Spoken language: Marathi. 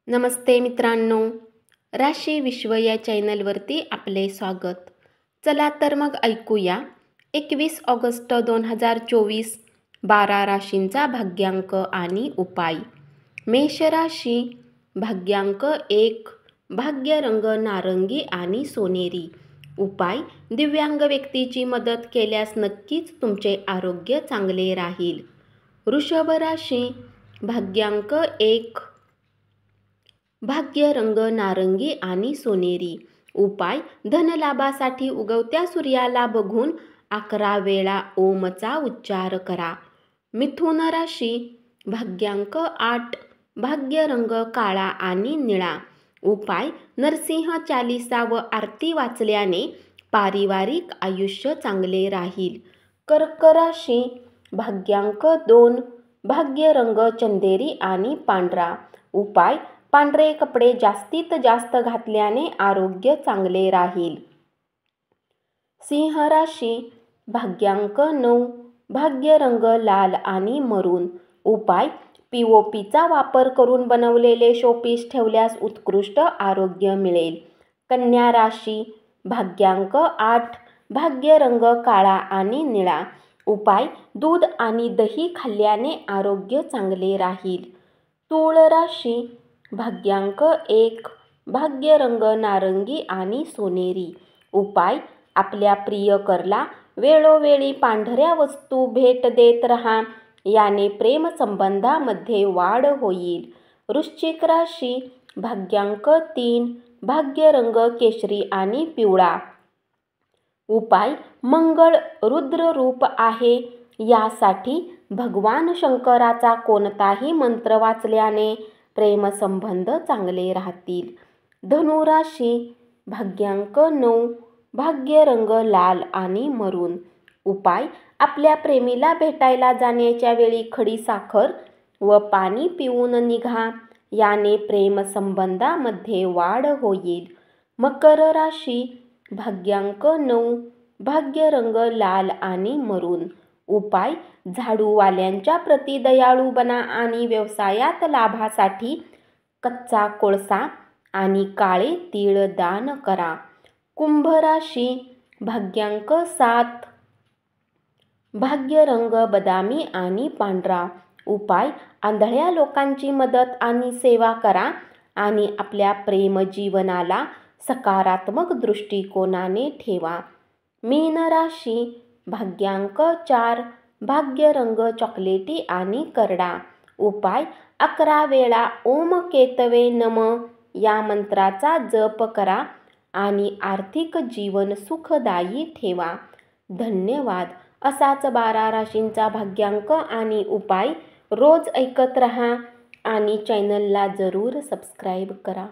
नमस्ते मित्रांनो, राशी विश्व या चॅनलवरती आपले स्वागत. चला तर मग ऐकूया 21 ऑगस्ट 2024 12 राशींचा भाग्यांक आणि उपाय. मेष राशी, भाग्यांक 1, भाग्यरंग नारंगी आणि सोनेरी. उपाय: दिव्यांग व्यक्तीची मदत केल्यास नक्कीच तुमचे आरोग्य चांगले राहील. वृषभ राशी, भाग्यांक 1, भाग्यरंग नारंगी आणि सोनेरी. उपाय: धनलाभासाठी उगवत्या सूर्याला बघून 11 वेळा ओमचा उच्चार करा. मिथुन राशी, भाग्यांक 8, भाग्यरंग काळा आणि निळा. उपाय: नरसिंह चालीसा व आरती वाचल्याने पारिवारिक आयुष्य चांगले राहील. कर्क राशी, भाग्यांक 2, भाग्यरंग चंदेरी आणि पांढरा. उपाय: पांढरे कपडे जास्तीत जास्त घातल्याने आरोग्य चांगले राहील. सिंह राशी, भाग्यांक 9, भाग्यरंग लाल आणि मरून. उपाय: पीओपीचा वापर करून बनवलेले शोपीस ठेवल्यास उत्कृष्ट आरोग्य मिळेल. कन्या राशी, भाग्यांक 8, भाग्यरंग काळा आणि निळा. उपाय: दूध आणि दही खाल्ल्याने आरोग्य चांगले राहील. तूळ राशी, भाग्यांक 1, भाग्यरंग नारंगी आणि सोनेरी. उपाय: आपल्या प्रियकरला वेळोवेळी पांढऱ्या वस्तू भेट देत राहा, याने प्रेमसंबंधामध्ये वाढ होईल. वृश्चिक राशी, भाग्यांक 3, भाग्यरंग केशरी आणि पिवळा. उपाय: मंगळ रुद्र रूप आहे, यासाठी भगवान शंकराचा कोणताही मंत्र वाचल्याने प्रेमसंबंध चांगले राहतील. धनु राशी, भाग्यांक 9, भाग्यरंग लाल आणि मरून. उपाय: आपल्या प्रेमीला भेटायला जाण्याच्या वेळी खडी साखर व पाणी पिऊन निघा, याने प्रेमसंबंधामध्ये वाढ होईल. मकर राशी, भाग्यांक 9, भाग्यरंग लाल आणि मरून. उपाय: झाडूवाल्यांच्या प्रती दयाळू बना आणि व्यवसायात लाभासाठी कच्चा कोळसा आणि काळे तीळ दान करा. कुंभ राशी, भाग्यांक 7, भाग्यरंग बदामी आणि पांढरा. उपाय: आंधळ्या लोकांची मदत आणि सेवा करा आणि आपल्या प्रेमजीवनाला सकारात्मक दृष्टिकोनाने ठेवा. मीन राशी, भाग्यांक 4, भाग्यरंग चॉकलेटी आणि करडा. उपाय: 11 वेळा ओम केतवे नमः या मंत्राचा जप करा आणि आर्थिक जीवन सुखदायी ठेवा. धन्यवाद. असाच 12 राशींचा भाग्यांक आणि उपाय रोज ऐकत रहा आणि चॅनलला जरूर सबस्क्राईब करा.